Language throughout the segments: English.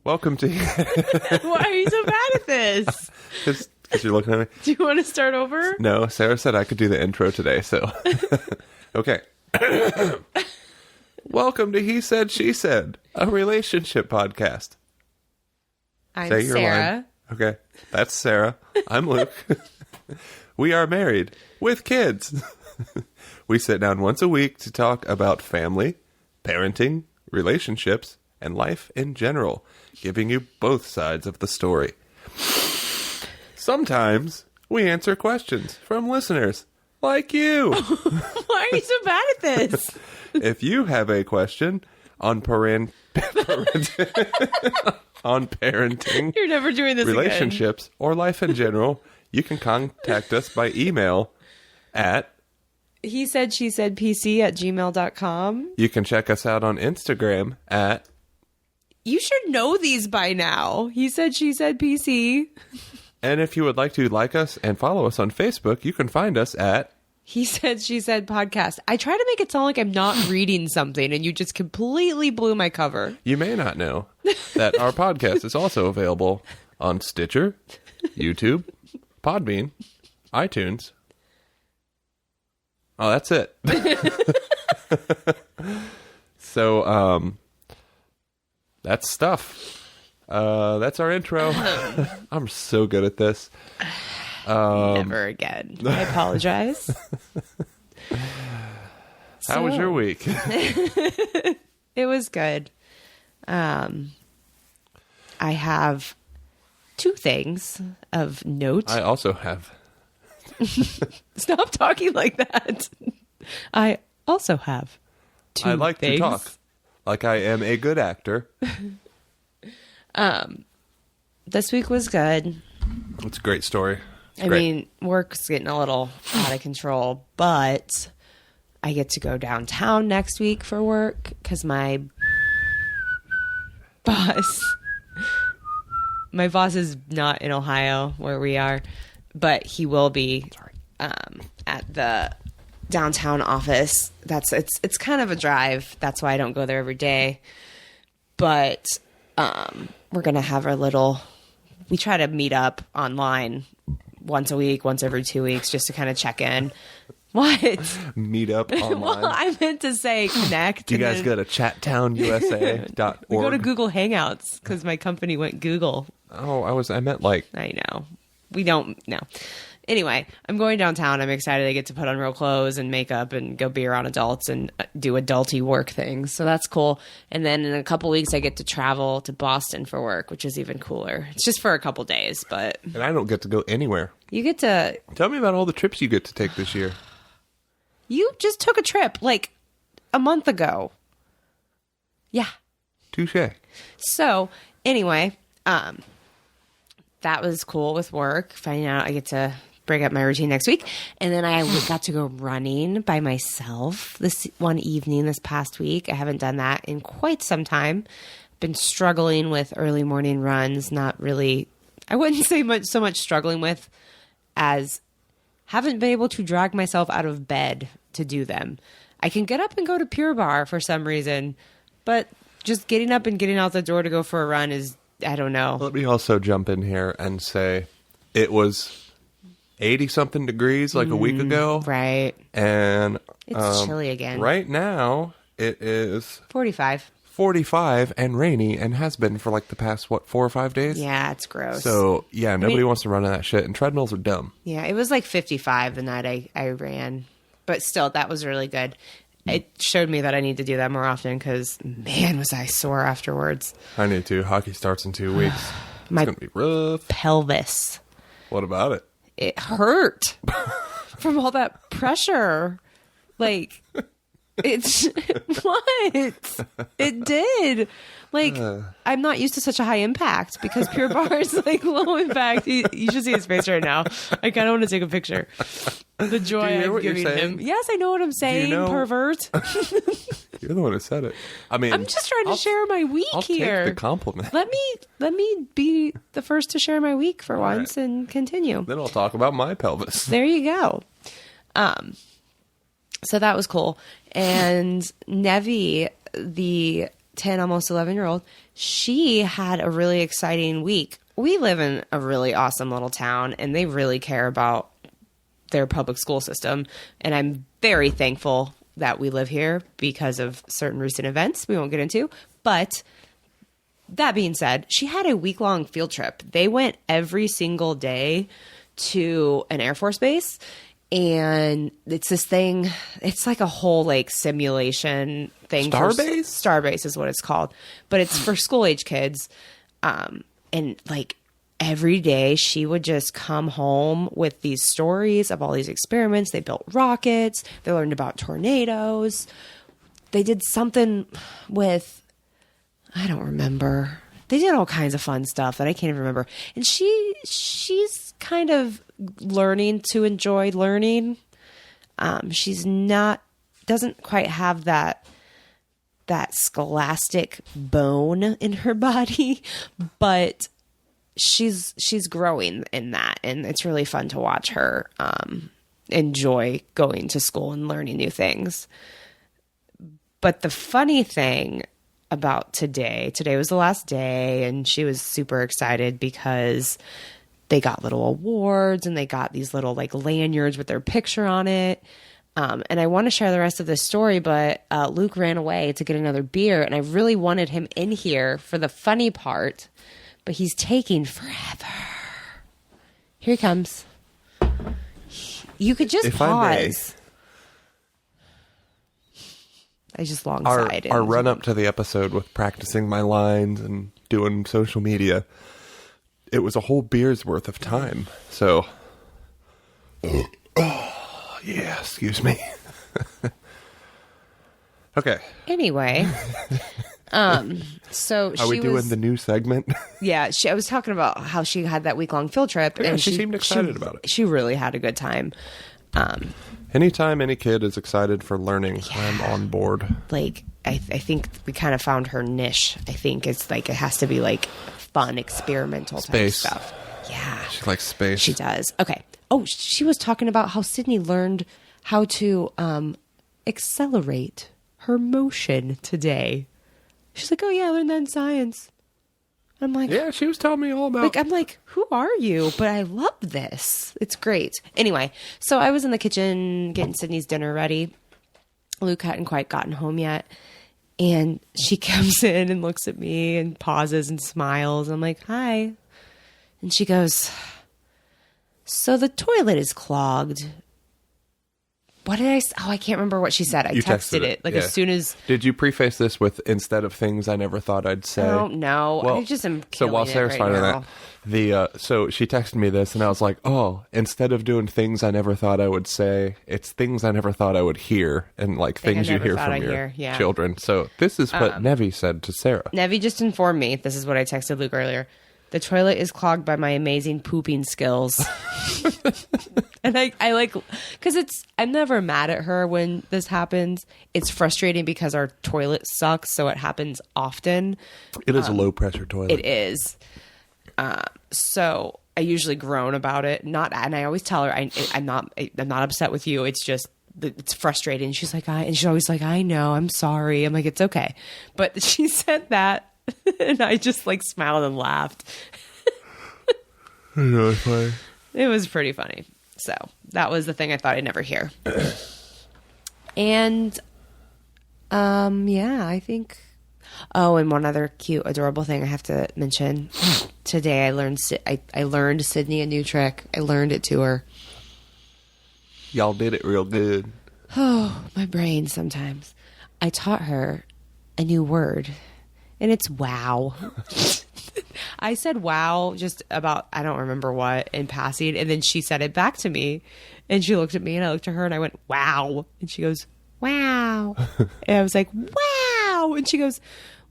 Welcome to... Why are you so bad at this? Because you're looking at me. Do you want to start over? No, Sarah said I could do the intro today, so... Okay. Welcome to He Said, She Said, a relationship podcast. I'm Say your Sarah. line. Okay. That's Sarah. I'm Luke. We are married with kids. We sit down once a week to talk about family, parenting, relationships, and life in general, giving you both sides of the story. Sometimes we answer questions from listeners like you. Why are you so bad at this? If you have a question on parenting, You're never doing this relationships, or life in general, you can contact us by email at He said, she said, PC@gmail.com. You can check us out on Instagram at... You should know these by now. He said, she said, PC. And if you would like to like us and follow us on Facebook, you can find us at... He said, she said, podcast. I try to make it sound like I'm not reading something, and you just completely blew my cover. You may not know that our podcast is also available on Stitcher, YouTube, Podbean, iTunes. Oh, that's it. So, that's stuff. That's our intro. I'm so good at this. Never again. I apologize. How was your week? It was good. I have two things of note. I also have. Stop talking like that. I also have two I like things. to talk like I am a good actor. This week was good. It's a great story. I mean, work's getting a little out of control, but I get to go downtown next week for work because my boss is not in Ohio where we are, but he will be at the downtown office. It's kind of a drive. That's why I don't go there every day. But we're going to have we try to meet up online once a week, once every 2 weeks, just to kind of check in. What? Meet up online. Well, I meant to say connect. You guys go to chattownUSA.org. We go to Google Hangouts because my company went Google. Oh, I meant like... I know. We don't know. Anyway, I'm going downtown. I'm excited. I get to put on real clothes and makeup and go be around adults and do adulty work things. So that's cool. And then in a couple weeks, I get to travel to Boston for work, which is even cooler. It's just for a couple days, but... And I don't get to go anywhere. You get to... Tell me about all the trips you get to take this year. You just took a trip like a month ago. Yeah. Touche. So anyway, that was cool with work. Finding out I get to break up my routine next week. And then I got to go running by myself this one evening this past week. I haven't done that in quite some time. Been struggling with early morning runs. Not really, I wouldn't say so much struggling with as haven't been able to drag myself out of bed to do them. I can get up and go to Pure Barre for some reason, but just getting up and getting out the door to go for a run is, I don't know. Let me also jump in here and say it was 80-something degrees like a week ago. Right. And it's chilly again. Right now, it is 45 and rainy and has been for like the past, 4 or 5 days? Yeah, it's gross. So, yeah, nobody wants to run on that shit. And treadmills are dumb. Yeah, it was like 55 the night I ran. But still, that was really good. It showed me that I need to do that more often because, man, was I sore afterwards. I need to. Hockey starts in 2 weeks. My it's going to be rough. pelvis. What about it? It hurt from all that pressure. Like, it's... What? It did. Like, I'm not used to such a high impact because Pure Barre is like low impact. You should see his face right now. I kind of want to take a picture. The joy I'm giving him. Yes, I know what I'm saying, pervert. You're the one who said it. I mean, I'm just trying to share my week here. I'll take the compliment. Let me be the first to share my week for once and continue. Then I'll talk about my pelvis. There you go. So that was cool. And Nevi, the 10, almost 11-year-old, she had a really exciting week. We live in a really awesome little town, and they really care about their public school system. And I'm very thankful that we live here because of certain recent events we won't get into. But that being said, she had a week-long field trip. They went every single day to an Air Force base. And it's this thing, it's like a whole like simulation thing. Starbase? Starbase is what it's called. But it's for school age kids. And like every day she would just come home with these stories of all these experiments. They built rockets. They learned about tornadoes. They did something with, I don't remember. They did all kinds of fun stuff that I can't even remember. And she's kind of learning to enjoy learning. Doesn't quite have that scholastic bone in her body, but she's growing in that, and it's really fun to watch her enjoy going to school and learning new things. But the funny thing about today was the last day, and she was super excited because they got little awards and they got these little like lanyards with their picture on it. And I want to share the rest of this story, but Luke ran away to get another beer, and I really wanted him in here for the funny part, but he's taking forever. Here he comes. You could just pause. I just long sighed. Our run up to the episode with practicing my lines and doing social media, it was a whole beer's worth of time. So, yeah, excuse me. Okay. Anyway, so are we doing the new segment? Yeah, I was talking about how she had that week-long field trip. Yeah, and she seemed excited about it. She really had a good time. Anytime any kid is excited for learning, I'm on board. Like, I think we kind of found her niche. I think it's like, it has to be like fun, experimental type stuff. Yeah. She likes space. She does. Okay. Oh, she was talking about how Sydney learned how to accelerate her motion today. She's like, oh yeah, I learned that in science. I'm like, yeah, she was telling me all about. I'm like, who are you? But I love this. It's great. Anyway, so I was in the kitchen getting Sydney's dinner ready. Luke hadn't quite gotten home yet. And she comes in and looks at me and pauses and smiles. I'm like, hi. And she goes, so the toilet is clogged. What did I say? Oh, I can't remember what she said. I texted it. Like, as soon as... Did you preface this with, instead of things I never thought I'd say? I don't know. Well, I just am killing so while Sarah's right finding now. that, so she texted me this, and I was like, oh, instead of doing things I never thought I would say, it's things I never thought I would hear, and like things you hear from your children. So this is what Nevi said to Sarah. Nevi just informed me. This is what I texted Luke earlier. The toilet is clogged by my amazing pooping skills. And I like, because I'm never mad at her when this happens. It's frustrating because our toilet sucks, so it happens often. It is a low pressure toilet. It is. So I usually groan about it. And I always tell her I'm not upset with you. It's just, it's frustrating. She's like, and she's always like, I know, I'm sorry. I'm like, it's okay. But she said that, and I just like smiled and laughed. I know, it's funny. It was pretty funny. So that was the thing I thought I'd never hear. And, yeah, I think. Oh, and one other cute, adorable thing I have to mention. Today I learned Sydney a new trick. I learned it to her. Y'all did it real good. Oh, my brain sometimes. I taught her a new word, and it's wow. I said wow just about, I don't remember what, in passing, and then she said it back to me, and she looked at me, and I looked at her, and I went, wow. And she goes, wow. And I was like, wow. And she goes,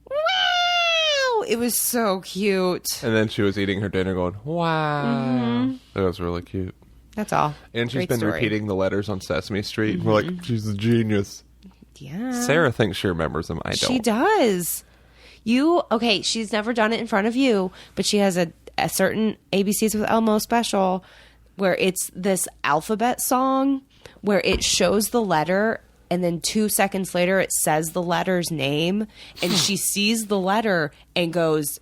wow. It was so cute. And then she was eating her dinner going, wow. Mm-hmm. That was really cute. That's all. And she's been repeating the letters on Sesame Street. Mm-hmm. We're like, she's a genius. Yeah. Sarah thinks she remembers them. I don't. She does. Okay, she's never done it in front of you, but she has a certain ABCs with Elmo special where it's this alphabet song where it shows the letter and then 2 seconds later it says the letter's name, and she sees the letter and goes,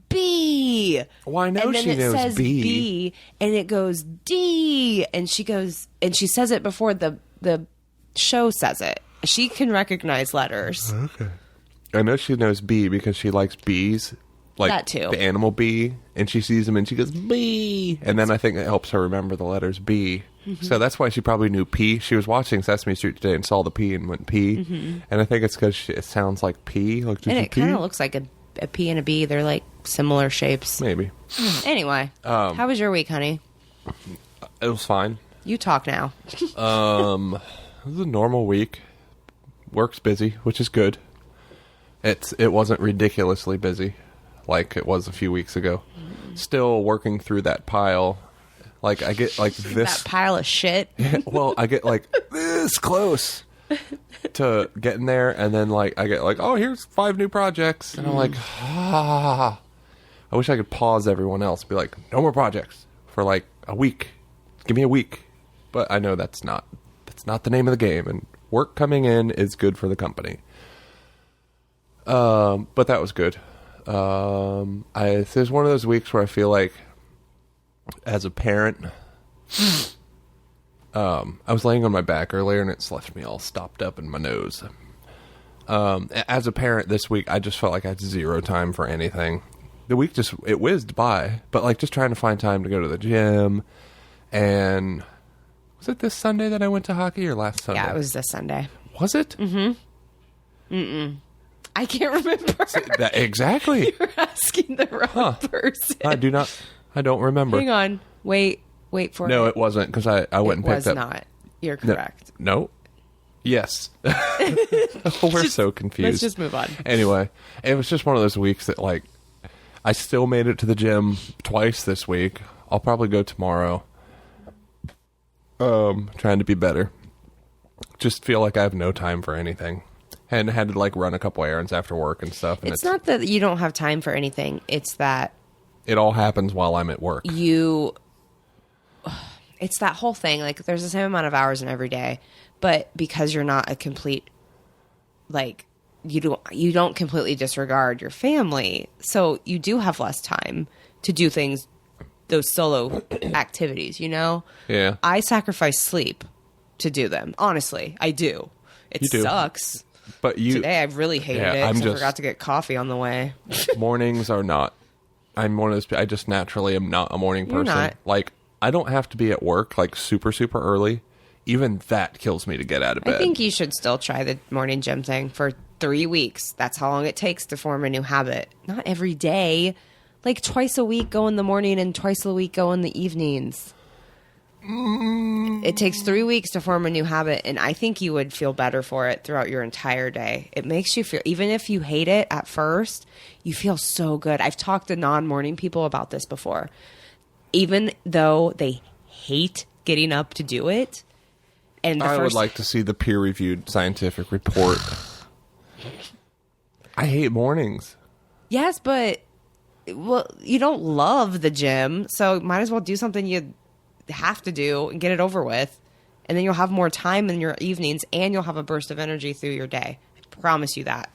B. Well, I know and then she it knows says B. and it goes D, and she goes, and she says it before the show says it. She can recognize letters. Okay. I know she knows bee because she likes bees. Like That too. the animal bee. And she sees them and she goes, bee. And then I think it helps her remember the letters B. Mm-hmm. So that's why she probably knew P. She was watching Sesame Street today and saw the P and went P. Mm-hmm. And I think it's because it sounds like P. Like, and it kind of looks like a P and a B. They're like similar shapes. Maybe. Anyway, how was your week, honey? It was fine. You talk now. It was a normal week. Work's busy, which is good. It wasn't ridiculously busy like it was a few weeks ago. Still working through that pile. Like I get like this that pile of shit. Well, I get like this close to getting there, and then like I get like, oh, here's 5 new projects, and I'm like, I wish I could pause everyone else and be like, no more projects for like a week. Give me a week. But I know that's not the name of the game, and work coming in is good for the company. But that was good. There's one of those weeks where I feel like, as a parent, I was laying on my back earlier and it's left me all stopped up in my nose. As a parent this week, I just felt like I had zero time for anything. The week it whizzed by, but like just trying to find time to go to the gym. And was it this Sunday that I went to hockey or last Sunday? Yeah, it was this Sunday. Was it? I can't remember. Exactly. You're asking the wrong person. I don't remember. Hang on. Wait for it. No, it wasn't, because I went and picked up. It was not. You're correct. No. Yes. We're so confused. Let's just move on. Anyway, it was just one of those weeks that, like, I still made it to the gym twice this week. I'll probably go tomorrow. Trying to be better. Just feel like I have no time for anything. And had to, like, run a couple errands after work and stuff. And it's not that you don't have time for anything. It's that it all happens while I'm at work. It's that whole thing. Like, there's the same amount of hours in every day, but because you're not a complete, like, you don't completely disregard your family, so you do have less time to do things, those solo activities, you know? Yeah. I sacrifice sleep to do them. Honestly, I do. It sucks. But today I really hated it because I forgot to get coffee on the way. Mornings are not. I'm one of those. I just naturally am not a morning person. You're not. Like, I don't have to be at work like super super early. Even that kills me to get out of bed. I think you should still try the morning gym thing for 3 weeks. That's how long it takes to form a new habit. Not every day. Like twice a week go in the morning and twice a week go in the evenings. It takes 3 weeks to form a new habit, and I think you would feel better for it throughout your entire day. It makes you feel, even if you hate it at first, you feel so good. I've talked to non-morning people about this before. Even though they hate getting up to do it, and I would like to see the peer-reviewed scientific report. I hate mornings. Yes, but you don't love the gym, so might as well do something you have to do and get it over with, and then you'll have more time in your evenings and you'll have a burst of energy through your day. I promise you that.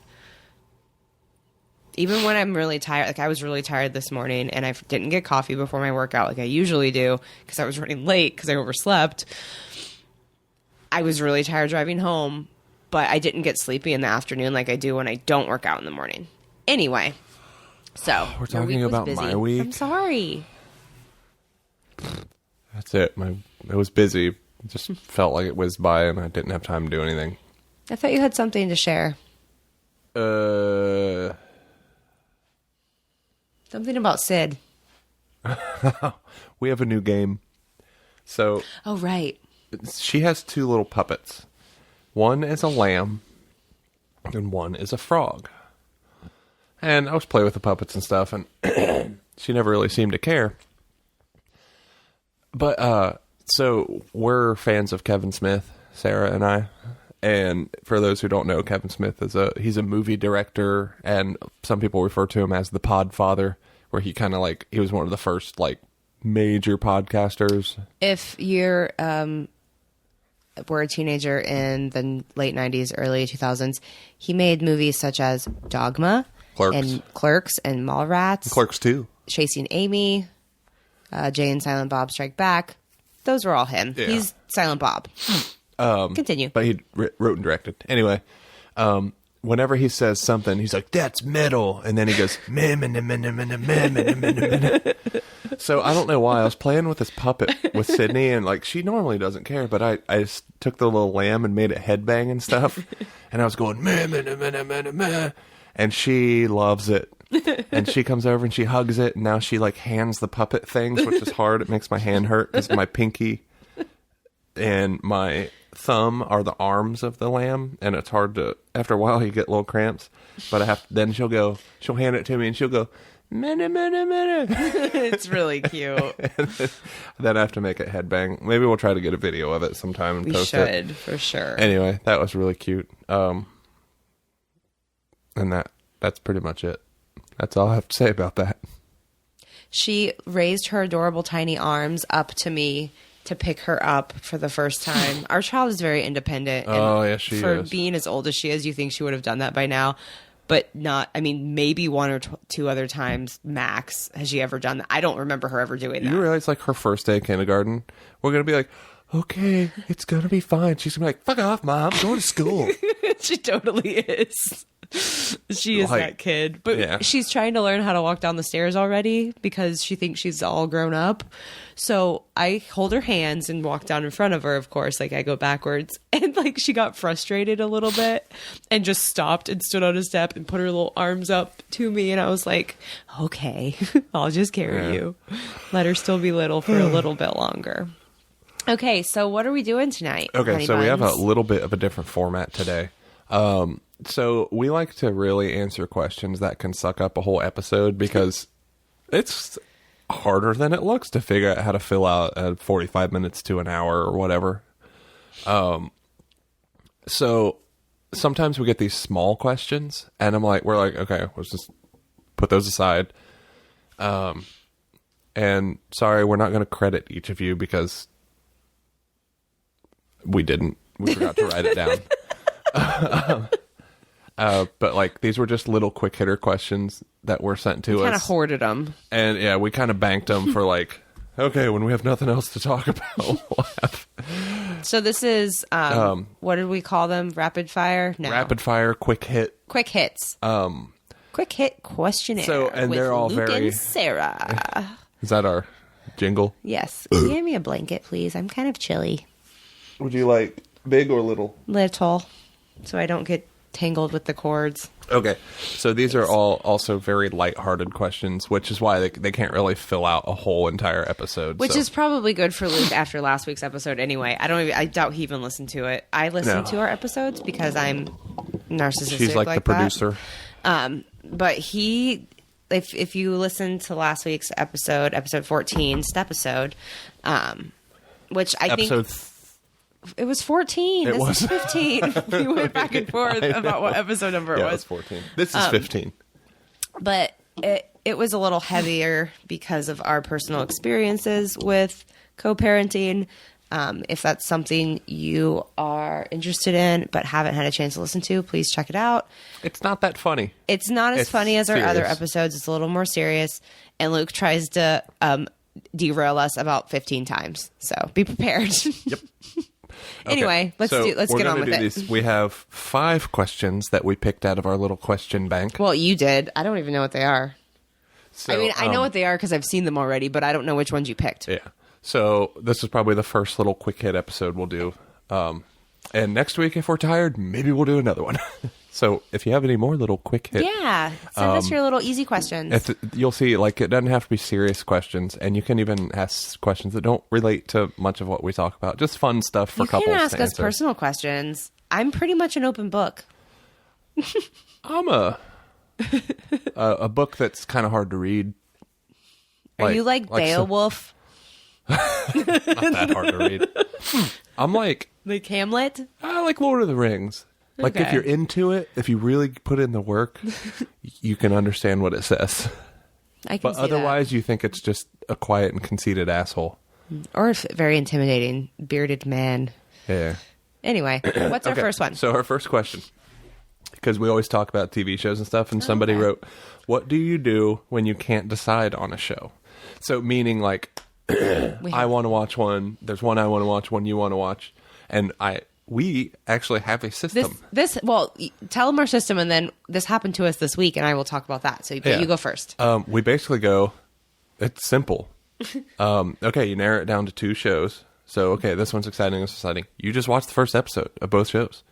Even when I'm really tired, like I was really tired this morning and I didn't get coffee before my workout like I usually do because I was running late because I overslept. I was really tired driving home, but I didn't get sleepy in the afternoon like I do when I don't work out in the morning. Anyway, so we're talking about my week. I'm sorry. That's it. It was busy. It just felt like it whizzed by and I didn't have time to do anything. I thought you had something to share. Something about Sid. We have a new game. So. Oh, right. She has 2 little puppets. One is a lamb and one is a frog. And I was playing with the puppets and stuff, and she never really seemed to care. But, so we're fans of Kevin Smith, Sara and I. And for those who don't know, Kevin Smith he's a movie director, and some people refer to him as the Podfather, where he kind of like, he was one of the first like major podcasters. If you're were a teenager in the late 90s, early 2000s, he made movies such as Dogma Clerks and Mallrats. Clerks 2. Chasing Amy, Jay and Silent Bob Strike Back. Those were all him. Yeah. He's Silent Bob. Continue. But he wrote and directed. Anyway, whenever he says something, he's like, that's metal. And then he goes, meh, meh, meh, meh, meh, meh, meh, meh, meh, meh. So I don't know why. I was playing with this puppet with Sydney, and like she normally doesn't care, but I just took the little lamb and made it headbang and stuff. And I was going, meh, meh, meh, meh, meh, meh. And she loves it. And she comes over and she hugs it, and now she like hands the puppet things, which is hard. It makes my hand hurt because my pinky and my thumb are the arms of the lamb, and it's hard to, after a while you get little cramps. But then she'll hand it to me and she'll go, mene, mene, mene. It's really cute. Then I have to make it headbang. Maybe we'll try to get a video of it sometime and post it. We should, for sure. Anyway, that was really cute. And that's pretty much it. That's all I have to say about that. She raised her adorable tiny arms up to me to pick her up for the first time. Our child is very independent. Oh, yeah, she for is. For being as old as she is, you think she would have done that by now. But not, I mean, maybe one or two other times max has she ever done that. I don't remember her ever doing that. You realize, like, her first day of kindergarten, we're going to be like, okay, it's going to be fine. She's going to be like, fuck off, Mom. I'm going to school. She totally is. She is that kid. But she's trying to learn how to walk down the stairs already because she thinks she's all grown up. So I hold her hands and walk down in front of her, of course. Like, I go backwards. And, like, she got frustrated a little bit and just stopped and stood on a step and put her little arms up to me. And I was like, okay, I'll just carry you. Let her still be little for a little bit longer. Okay, so what are we doing tonight? Okay, so we have a little bit of a different format today. So we like to really answer questions that can suck up a whole episode because it's harder than it looks to figure out how to fill out 45 minutes to an hour or whatever. So sometimes we get these small questions and we're like, okay, let's just put those aside. And sorry, we're not going to credit each of you because we forgot to write it down. But like these were just little quick hitter questions that were sent to us. Kind of hoarded them, and yeah, we kind of banked them for like, okay, when we have nothing else to talk about, we'll have. So this is what did we call them? Rapid fire? No, rapid fire, quick hit, quick hits. Quick hit questionnaire. So and with they're all Luke very. And Sarah. Is that our jingle? Yes. Can you hand me a blanket, please? I'm kind of chilly. Would you like big or little? Little, so I don't get tangled with the cords. Okay, so these are all also very lighthearted questions, which is why they can't really fill out a whole entire episode. Which is probably good for Luke after last week's episode anyway. I doubt he even listened to it. I listen to our episodes because I'm narcissistic. She's like the producer. But if you listen to last week's episode 14, Stepisode, which I think it was 14. It this was is 15. We went back and forth about what episode number it was. 14. This is 15. But it was a little heavier because of our personal experiences with co-parenting. If that's something you are interested in but haven't had a chance to listen to, please check it out. It's not that funny. It's not as funny as our other episodes. It's a little more serious. And Luke tries to derail us about 15 times. So be prepared. Yep. Anyway, let's get on with it. We have 5 questions that we picked out of our little question bank. Well, you did. I don't even know what they are. So, I mean, I know what they are because I've seen them already, but I don't know which ones you picked. Yeah. So this is probably the first little quick hit episode we'll do. And next week, if we're tired, maybe we'll do another one. So if you have any more little quick hit, send us your little easy questions. You'll see, like, it doesn't have to be serious questions, and you can even ask questions that don't relate to much of what we talk about. Just fun stuff for couples. You can ask us personal questions. I'm pretty much an open book. I'm a book that's kind of hard to read. Are you like Beowulf? Not that hard to read. I'm like Hamlet. I like Lord of the Rings. Like, if you're into it, if you really put in the work, you can understand what it says. But otherwise, you think it's just a quiet and conceited asshole. Or a very intimidating bearded man. Yeah. Anyway, what's our first one? So our first question, because we always talk about TV shows and stuff, and somebody wrote, what do you do when you can't decide on a show? So meaning like, I want to watch one, there's one I want to watch, one you want to watch, and we actually have a system. Well, tell them our system, and then this happened to us this week, and I will talk about that. So you go first. We basically go, it's simple. Okay, you narrow it down to 2 shows. So, okay, this one's exciting, this one's exciting. You just watch the first episode of both shows.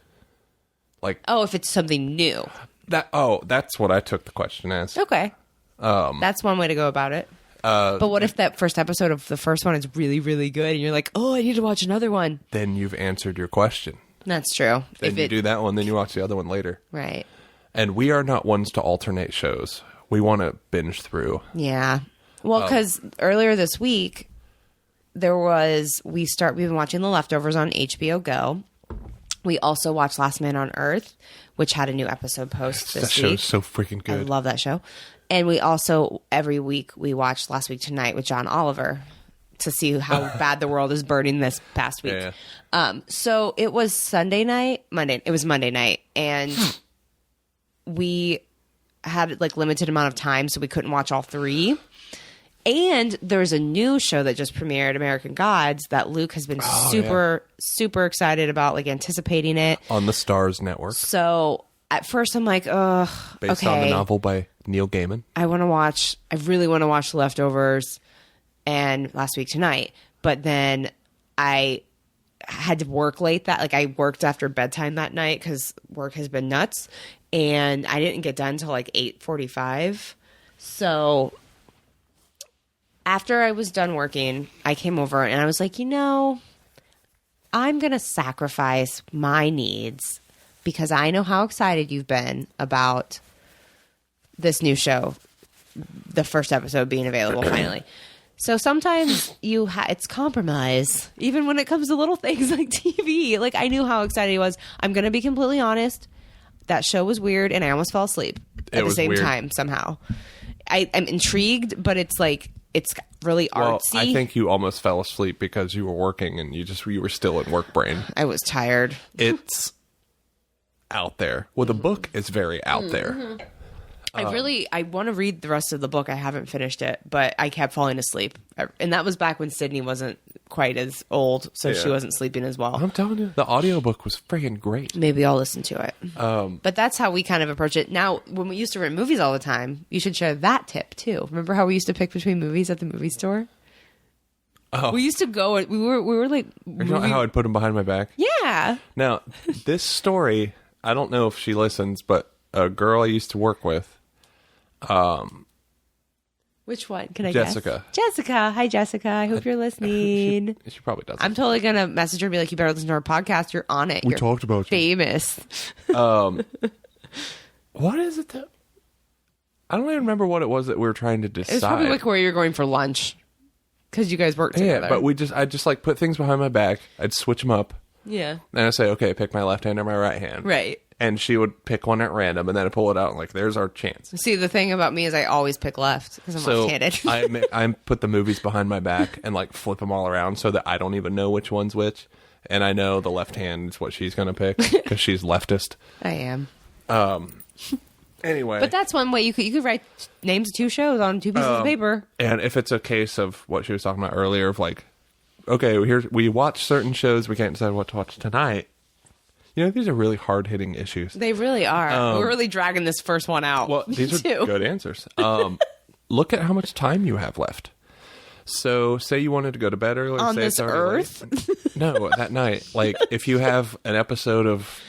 Like, if it's something new. That's what I took the question as. Okay. That's one way to go about it. But what if that first episode of the first one is really, really good, and you're like, I need to watch another one? Then you've answered your question. That's true. Then you do that one, then you watch the other one later. Right. And we are not ones to alternate shows. We want to binge through. Yeah. Well, because earlier this week, we've been watching The Leftovers on HBO Go. We also watched Last Man on Earth, which had a new episode post this week. That show's so freaking good. I love that show. And we also, every week, we watched Last Week Tonight with John Oliver to see how bad the world is burning this past week. Yeah. So it was Monday night, and we had like limited amount of time, so we couldn't watch all 3. And there's a new show that just premiered, American Gods, that Luke has been super excited about, like anticipating it. On the Starz network. So at first I'm like, Based on the novel by Neil Gaiman. I really want to watch The Leftovers and Last Week Tonight. But then I had to work late I worked after bedtime that night because work has been nuts. And I didn't get done till like 8:45. So after I was done working, I came over and I was like, I'm going to sacrifice my needs because I know how excited you've been about this new show, the first episode being available finally. So sometimes it's compromise, even when it comes to little things like TV. Like, I knew how excited he was. I'm going to be completely honest. That show was weird and I almost fell asleep at the same time somehow. I'm intrigued, but it's like, it's really artsy. Well, I think you almost fell asleep because you were working and you were still in work brain. I was tired. It's out there. Well, the book is very out there. I want to read the rest of the book. I haven't finished it, but I kept falling asleep. And that was back when Sydney wasn't quite as old, so she wasn't sleeping as well. I'm telling you, the audiobook was freaking great. Maybe I'll listen to it. But that's how we kind of approach it. Now, when we used to rent movies all the time, you should share that tip too. Remember how we used to pick between movies at the movie store? Oh. We used to go, we were like... You know how I'd put them behind my back? Yeah. Now, this story, I don't know if she listens, but a girl I used to work with, which one? Can I Jessica. guess? Jessica. Hi, Jessica. I hope you're listening. She probably doesn't. I'm totally going to message her and be like, you better listen to our podcast. You're on it. We talked about famous. What is it that... I don't even remember what it was that we were trying to decide. It was probably like where you're going for lunch. Because you guys work together. Yeah, but I just like put things behind my back. I'd switch them up. Yeah. And I'd say, okay, pick my left hand or my right hand. Right. And she would pick one at random, and then I'd pull it out, and like, there's our chance. See, the thing about me is I always pick left, because I'm left-handed. I put the movies behind my back and like flip them all around so that I don't even know which one's which. And I know the left hand is what she's going to pick, because she's leftist. I am. Anyway. But that's one way you could write names of 2 shows on 2 pieces of paper. And if it's a case of what she was talking about earlier of like, okay, we watch certain shows, we can't decide what to watch tonight. You know, these are really hard-hitting issues. They really are. We're really dragging this first one out. Well, these are good answers. Look at how much time you have left. So, say you wanted to go to bed early. On this earth? No, that night. Like, if you have an episode of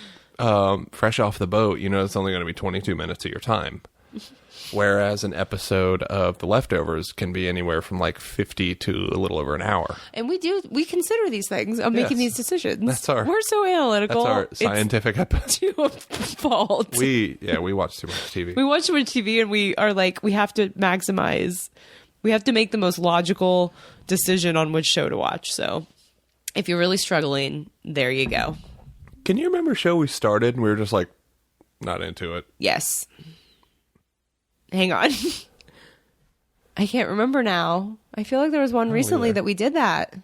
Fresh Off the Boat, you know it's only going to be 22 minutes of your time. Whereas an episode of The Leftovers can be anywhere from like 50 to a little over an hour. And we consider these things of making these decisions. We're so analytical. That's our scientific episode. To a fault. We watch too much TV. We watch too much TV and we are like, we have to maximize. We have to make the most logical decision on which show to watch. So if you're really struggling, there you go. Can you remember a show we started and we were just like, not into it? Yes. Hang on. I can't remember now. I feel like there was one recently that we did that.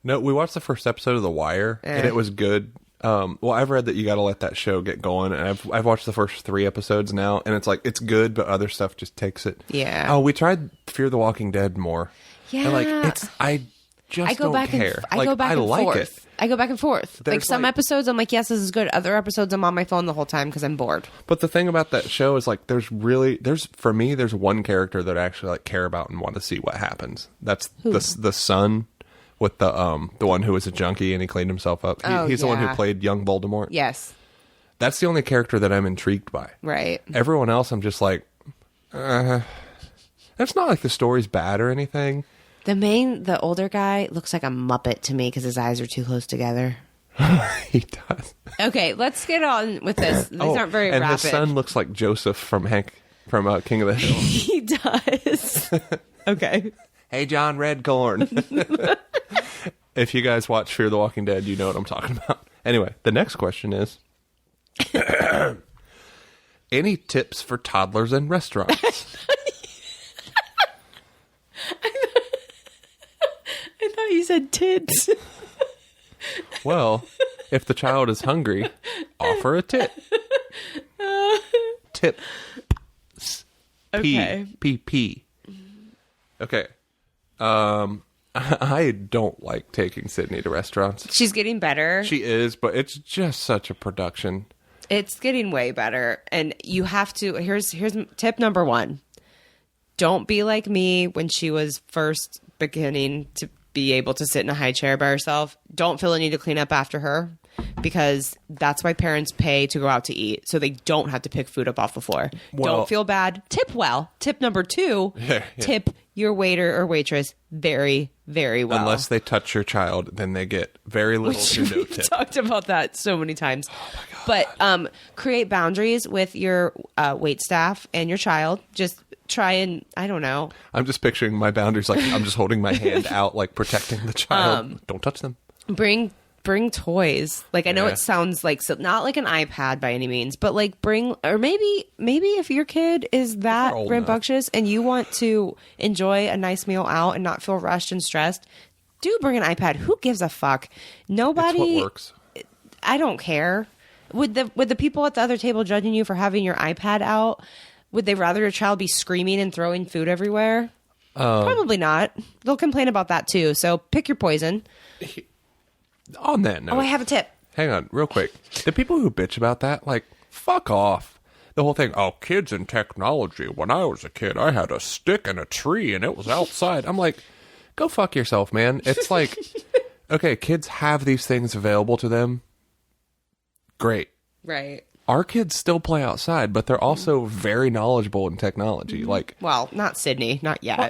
No, we watched the first episode of The Wire, and it was good. Well, I've read that you got to let that show get going, and I've watched the first 3 episodes now, and it's like it's good, but other stuff just takes it. Yeah. Oh, we tried Fear the Walking Dead more. Yeah. And I go back care. And I go back and like forth. it. I go back and forth. There's like some episodes, I'm like, yes, this is good. Other episodes, I'm on my phone the whole time because I'm bored. But the thing about that show is like, there's for me, there's one character that I actually like care about and want to see what happens. That's the son with the one who was a junkie and he cleaned himself up. He's the one who played young Voldemort. Yes. That's the only character that I'm intrigued by. Right. Everyone else, I'm just like, it's not like the story's bad or anything. The older guy looks like a Muppet to me because his eyes are too close together. He does. Okay, let's get on with this. These aren't very and rapid. his son looks like Joseph from King of the Hill. He does. Okay. Hey, John Redcorn. If you guys watch Fear the Walking Dead, you know what I'm talking about. Anyway, the next question is, any tips for toddlers in restaurants? I thought you said tits. Well, if the child is hungry, offer a tip. Tip. Okay. P. Okay. I don't like taking Sydney to restaurants. She's getting better. She is, but it's just such a production. It's getting way better. And you have to, here's tip number 1. Don't be like me when she was first beginning to be able to sit in a high chair by herself. Don't feel the need to clean up after her, because that's why parents pay to go out to eat, so they don't have to pick food up off the floor. Well, don't feel bad. Tip well. Tip number 2, Yeah. Tip your waiter or waitress very, very well. Unless they touch your child, then they get very little to no We've tip. talked about that so many times. Oh my God. But create boundaries with your wait staff and your child. Just try and, I don't know. I'm just picturing my boundaries like I'm just holding my hand out, like protecting the child. Don't touch them. Bring toys. Like, I know it sounds like, so not like an iPad by any means, but like or maybe if your kid is that rambunctious and you want to enjoy a nice meal out and not feel rushed and stressed, do bring an iPad. Who gives a fuck? Nobody. It's what works. I don't care. Would the people at the other table judging you for having your iPad out, would they rather your child be screaming and throwing food everywhere? Probably not. They'll complain about that too. So pick your poison. On that note. Oh, I have a tip. Hang on, real quick. The people who bitch about that, like, fuck off. The whole thing, kids and technology. When I was a kid, I had a stick and a tree and it was outside. I'm like, go fuck yourself, man. It's like, okay, kids have these things available to them. Great. Right. Our kids still play outside, but they're also very knowledgeable in technology. Like, well, not Sydney, not yet. Well,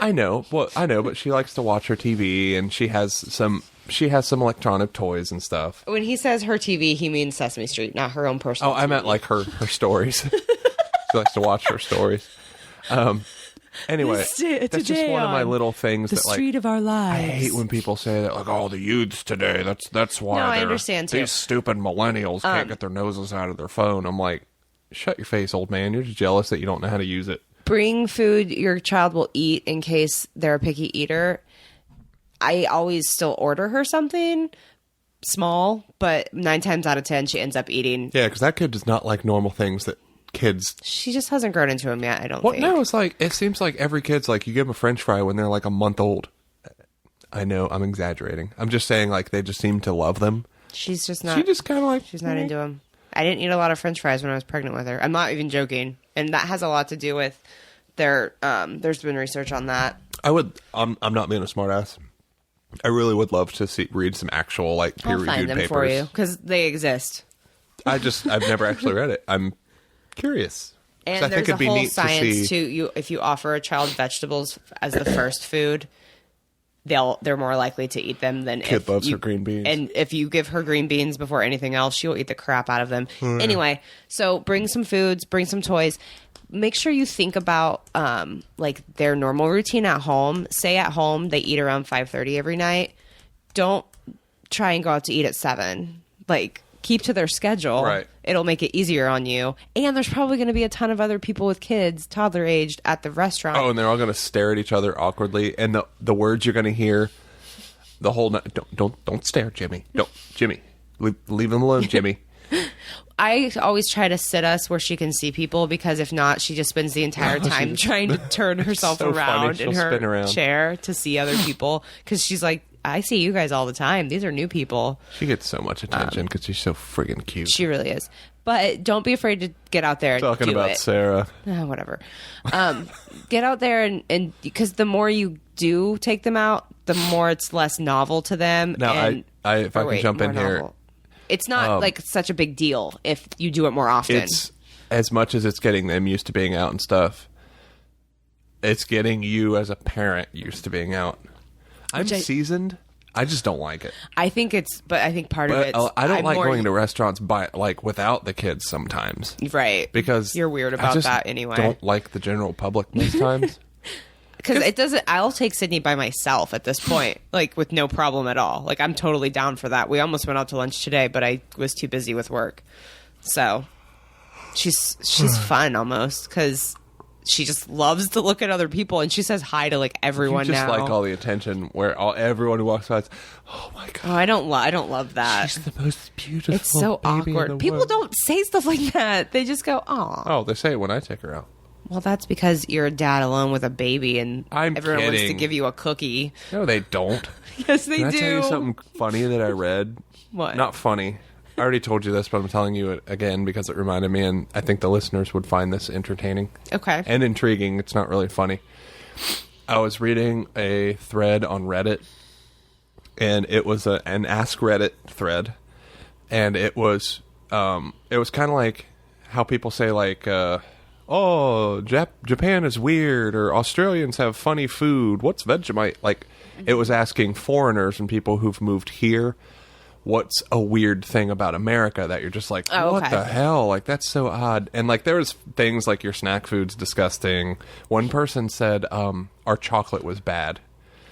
I know, but she likes to watch her TV, and she has some electronic toys and stuff. When he says her TV, he means Sesame Street, not her own personal. Oh, I meant like her stories. She likes to watch her stories. Anyway, that's just one of my little things. The street of our lives. I hate when people say that, like, the youths today. That's why. No, I understand too. These stupid millennials can't get their noses out of their phone. I'm like, shut your face, old man. You're just jealous that you don't know how to use it. Bring food your child will eat in case they're a picky eater. I always still order her something small, but 9 times out of 10 she ends up eating. Yeah, because that kid does not like normal things that kids. She just hasn't grown into them yet, I don't think. No, it's like, it seems like every kid's like, you give them a French fry when they're like a month old. I know, I'm exaggerating. I'm just saying, like, they just seem to love them. She's just not. She just kind of like. She's not into them. I didn't eat a lot of French fries when I was pregnant with her. I'm not even joking. And that has a lot to do with there's been research on that. I'm not being a smartass. I really would love to read some actual, like, peer-reviewed papers. I'll find them for you, because they exist. I've never actually read it. I'm curious. And there's a whole science to if you offer a child vegetables as the first food, they're more likely to eat them than kid loves her green beans. And if you give her green beans before anything else, she'll eat the crap out of them. Anyway, so bring some foods, bring some toys. Make sure you think about like their normal routine at home. Say at home they eat around 5:30 every night. Don't try and go out to eat at 7. Like, keep to their schedule. Right. It'll make it easier on you. And there's probably going to be a ton of other people with kids, toddler aged, at the restaurant. Oh, and they're all going to stare at each other awkwardly. And the words you're going to hear, the whole night. Don't stare, Jimmy. Don't, Jimmy. Leave him alone, Jimmy. I always try to sit us where she can see people, because if not, she just spends the entire time trying to turn herself so around in her spin around. chair to see other people, because she's like, I see you guys all the time. These are new people. She gets so much attention because she's so friggin' cute. She really is. But don't be afraid to get out there and Talking do about it. Sarah. Whatever. Get out there and because the more you do take them out, the more it's less novel to them. Now, and, if I can jump in more here. novel. It's not like such a big deal if you do it more often. It's as much as it's getting them used to being out and stuff. It's getting you as a parent used to being out. I'm seasoned. I just don't like it. I think part of it. I don't like going to restaurants without the kids sometimes. Right. Because you're weird about that anyway. Don't like the general public most times. Because it doesn't. I'll take Sydney by myself at this point, like with no problem at all. Like I'm totally down for that. We almost went out to lunch today, but I was too busy with work. So she's fun almost because she just loves to look at other people, and she says hi to like everyone. You just now. like all the attention where everyone who walks by is, oh my god. Oh, I don't love that. She's the most beautiful. It's so baby in awkward. the People world. don't say stuff like that. They just go, "Aw." Oh, they say it when I take her out. Well, that's because you're a dad alone with a baby, and everyone wants to kidding. give you a cookie. No, they don't. Yes, they Can do. I tell you something funny that I read? What? Not funny. I already told you this, but I'm telling you it again because it reminded me, and I think the listeners would find this entertaining. Okay. And intriguing. It's not really funny. I was reading a thread on Reddit, and it was an Ask Reddit thread, and it was kind of like how people say like, oh, Japan is weird, or Australians have funny food. What's Vegemite? Like, it was asking foreigners and people who've moved here, what's a weird thing about America that you're just like, what the hell? Like, that's so odd. And like, there was things like your snack food's disgusting. One person said our chocolate was bad.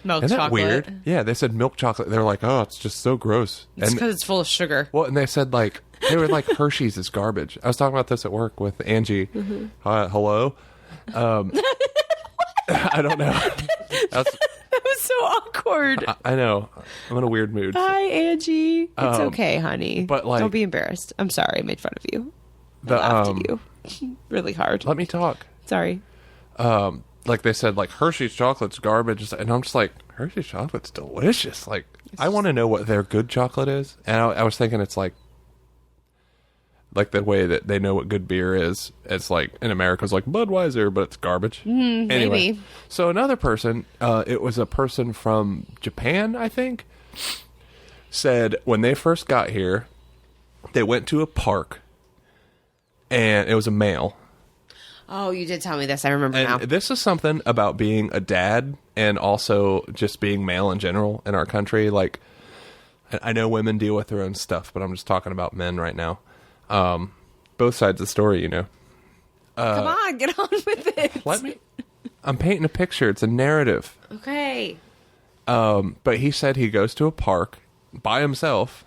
Milk Isn't chocolate. that weird? Yeah, they said milk chocolate. They're like, oh, it's just so gross. It's because it's full of sugar. Well, and they said like they were like Hershey's is garbage. I was talking about this at work with Angie. Mm-hmm. Hello. I don't know. That was so awkward. I know. I'm in a weird mood. Hi, Angie. It's okay, honey. but, like- don't be embarrassed. I'm sorry. I made fun of you. I laughed at you really hard. Let me talk. Sorry. Like they said, like Hershey's chocolate's garbage, and I'm just like, Hershey's chocolate's delicious. Like, I want to know what their good chocolate is, and I was thinking it's like the way that they know what good beer is. It's like in America, it's like Budweiser, but it's garbage. Anyway, maybe. So another person, it was a person from Japan, I think, said when they first got here, they went to a park, and it was a male. Oh, you did tell me this. I remember And now. this is something about being a dad and also just being male in general in our country. Like, I know women deal with their own stuff, but I'm just talking about men right now. Both sides of the story, you know. Come on, get on with it. I'm painting a picture. It's a narrative. Okay. But he said he goes to a park by himself,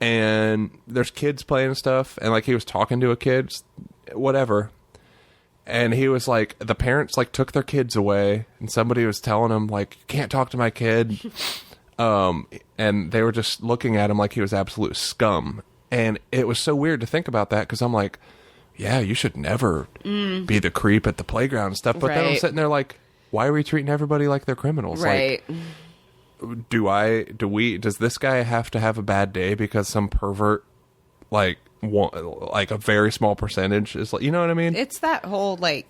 and there's kids playing stuff, and like he was talking to a kid, whatever. And he was like, the parents like took their kids away, and somebody was telling him like, you can't talk to my kid. And they were just looking at him like he was absolute scum. And it was so weird to think about that, because I'm like, yeah, you should never be the creep at the playground and stuff. But then I'm sitting there like, why are we treating everybody like they're criminals? Right. Like, does this guy have to have a bad day because some pervert, like a very small percentage is like, you know what I mean? It's that whole like,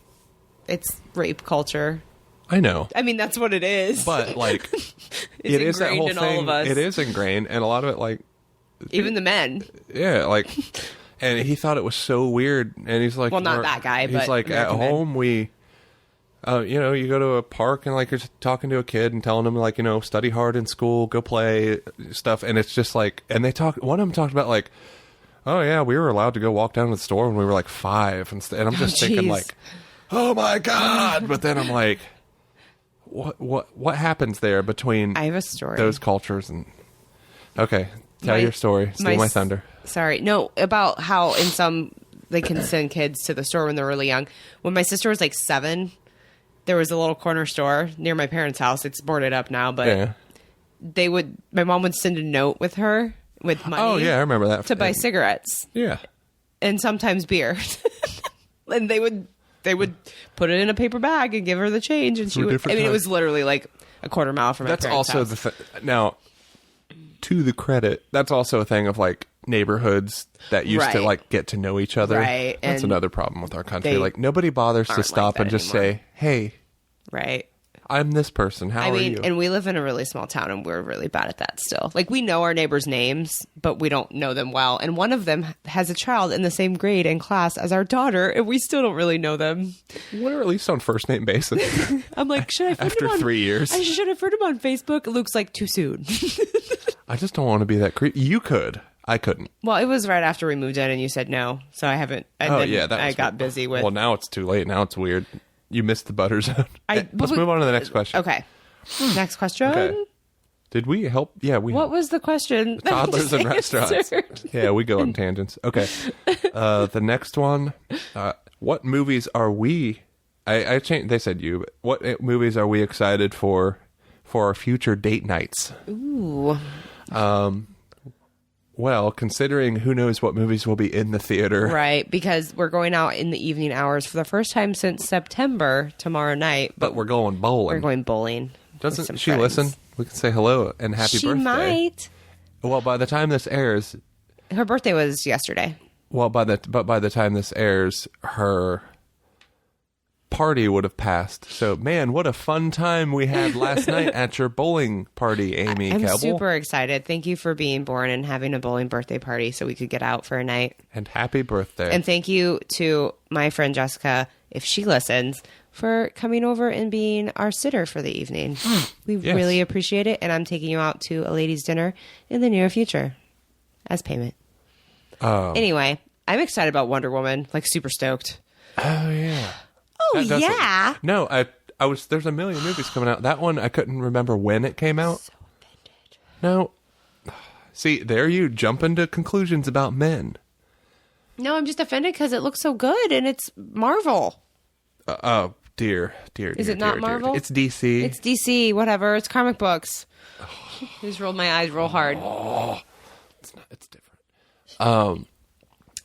it's rape culture. I know. I mean, that's what it is. But like, it's it is that whole ingrained in thing. all of us. It is ingrained, and a lot of it, like, Even the men. yeah, like, and he thought it was so weird, and he's like, Well, not that guy, he's but like, American at men. home we, you go to a park and like you're just talking to a kid and telling him like, study hard in school, go play stuff, and it's just like, and one of them talked about like, oh yeah, we were allowed to go walk down to the store when we were like 5, and I'm just thinking geez. like, oh my god, but then I'm like, what happens there between I have a story. those cultures? And okay, tell your story. Steal my thunder. Sorry. No, about how in some they can send kids to the store when they're really young. When my sister was like 7, there was a little corner store near my parents' house. It's boarded up now, but Yeah. my mom would send a note with her with money. Oh yeah, I remember that. To buy cigarettes. Yeah. And sometimes beer. And they would put it in a paper bag and give her the change, and she would. I mean, it was literally like a quarter mile from. That's also the now. To the credit, that's also a thing of like neighborhoods that used to like get to know each other. Right. That's another problem with our country. Like nobody bothers to stop and just say, "Hey, right, I'm this person. How are you?" And we live in a really small town, and we're really bad at that still. Like, we know our neighbors' names, but we don't know them well. And one of them has a child in the same grade and class as our daughter, and we still don't really know them. We're at least on first name basis. I'm like, should I friend him after 3 years? I should have friend him on Facebook. It looks like too soon. I just don't want to be that creepy. You could. I couldn't. Well, it was right after we moved in, and you said no, so I haven't. And I got busy with. Well, now it's too late. Now it's weird. You missed the butter zone. Let's move on to the next question. Okay. Next question. Okay. Did we help? Yeah, we. What was the question? Toddlers and restaurants. Yeah, we go on tangents. Okay. The next one. What movies are we? I changed. They said you. But what movies are we excited for our future date nights? Ooh. Well, considering who knows what movies will be in the theater. Right, because we're going out in the evening hours for the first time since September tomorrow night. But we're going bowling. We're going bowling. Doesn't she listen? We can say hello and happy birthday. She might. Well, by the time this airs... Her birthday was yesterday. Well, by the time this airs, her party would have passed. So, man, what a fun time we had last night at your bowling party, Amy I'm Cabell. super excited. Thank you for being born and having a bowling birthday party so we could get out for a night. And happy birthday. And thank you to my friend Jessica, if she listens, for coming over and being our sitter for the evening. We really appreciate it. And I'm taking you out to a ladies' dinner in the near future as payment. Anyway, I'm excited about Wonder Woman. Like, super stoked. Oh, yeah. Oh, yeah. No, I was. There's a million movies coming out. That one, I couldn't remember when it came out. So offended. No. See, there you jump into conclusions about men. No, I'm just offended because it looks so good and it's Marvel. Oh, dear. Is it not Marvel? It's DC. It's DC, whatever. It's comic books. I just rolled my eyes real hard. Oh, it's different.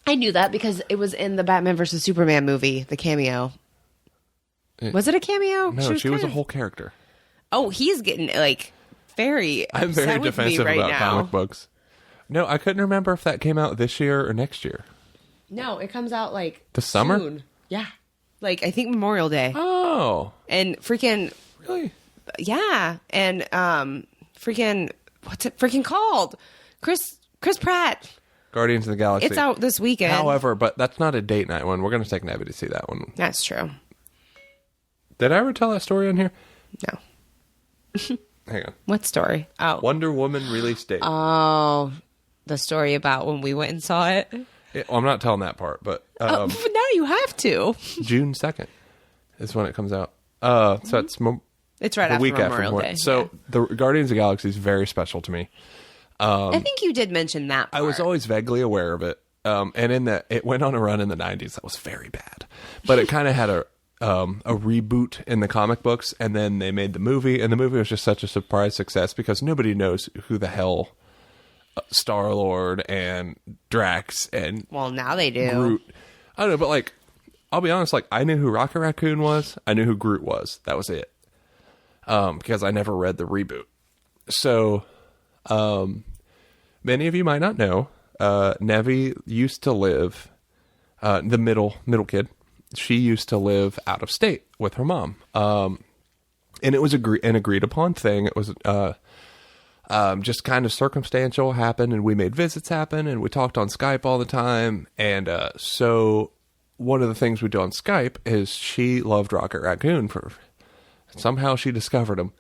I knew that because it was in the Batman versus Superman movie, the cameo. Was it a cameo? No, she was a whole character. Oh, he's getting like very. I'm very defensive right about now. comic books. No, I couldn't remember if that came out this year or next year. No, it comes out like the summer. Soon. Yeah, like I think Memorial Day. Oh, and freaking really? Yeah, and freaking what's it freaking called? Chris Pratt. Guardians of the Galaxy. It's out this weekend. However, but that's not a date night one. We're going to take Nebby to see that one. That's true. Did I ever tell that story on here? No. Hang on. What story? Oh. Wonder Woman release date. Oh, the story about when we went and saw it? Yeah, well, I'm not telling that part, but... but now you have to. June 2nd is when it comes out. So it's right the after week Memorial after Day. So the Guardians of the Galaxy is very special to me. I think you did mention that part. I was always vaguely aware of it. And it went on a run in the 90s that was very bad. But it kind of had a reboot in the comic books, and then they made the movie, and the movie was just such a surprise success because nobody knows who the hell Star-Lord and Drax and well, now they do. Groot. I don't know, but like, I'll be honest, like, I knew who Rocket Raccoon was. I knew who Groot was. That was it. Because I never read the reboot. So, many of you might not know, Nevi used to live, the middle kid. She used to live out of state with her mom. And it was an agreed upon thing. It was just kind of circumstantial, happened, and we made visits happen, and we talked on Skype all the time. And so one of the things we do on Skype is she loved Rocket Raccoon. Somehow she discovered him.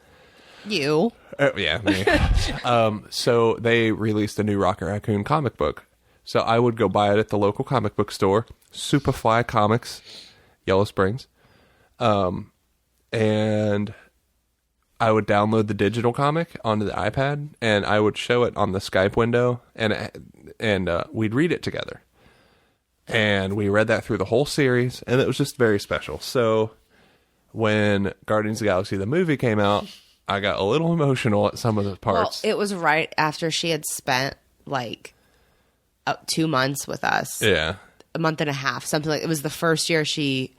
You. Yeah, me. So they released a new Rocket Raccoon comic book. So I would go buy it at the local comic book store, Superfly Comics, Yellow Springs. And I would download the digital comic onto the iPad, and I would show it on the Skype window, and we'd read it together. And we read that through the whole series, and it was just very special. So when Guardians of the Galaxy, the movie, came out, I got a little emotional at some of the parts. Well, it was right after she had spent like 2 months with us. Yeah. A month and a half, something like it was the first year she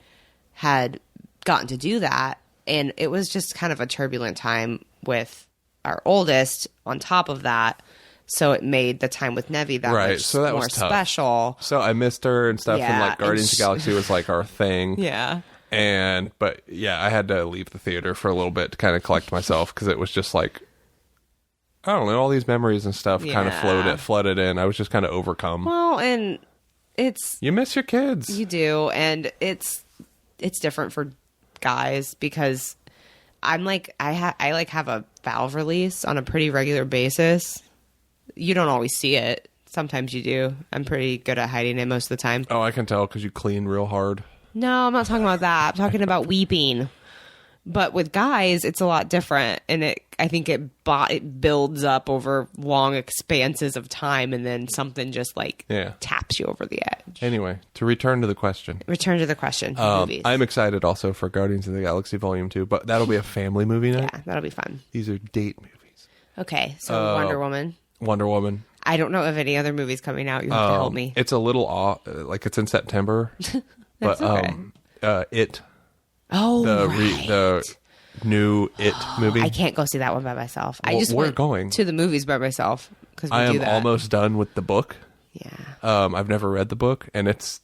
had gotten to do that. And it was just kind of a turbulent time with our oldest on top of that. So it made the time with Nevi that much so that more was tough. special. So I missed her and stuff, and Yeah, like Guardians of the Galaxy was like our thing. Yeah. But I had to leave the theater for a little bit to kind of collect myself because it was just like, I don't know, all these memories and stuff kind of flooded in. I was just kind of overcome. Well, and you miss your kids. You do, and it's different for guys because I'm like I have a valve release on a pretty regular basis. You don't always see it. Sometimes you do. I'm pretty good at hiding it most of the time. Oh, I can tell because you clean real hard. No, I'm not talking about that. I'm talking about weeping. But with guys, it's a lot different, and I think it builds up over long expanses of time, and then something just like taps you over the edge. Anyway, to return to the question. Movies. I'm excited also for Guardians of the Galaxy Volume 2, but that'll be a family movie night. Yeah, that'll be fun. These are date movies. Okay, so Wonder Woman. I don't know of any other movies coming out. You have to help me. It's a little off, like it's in September. But It. Oh, the new It movie. I can't go see that one by myself. Well, I just we're went going to the movies by myself because I am almost done with the book. Yeah. I've never read the book, and it's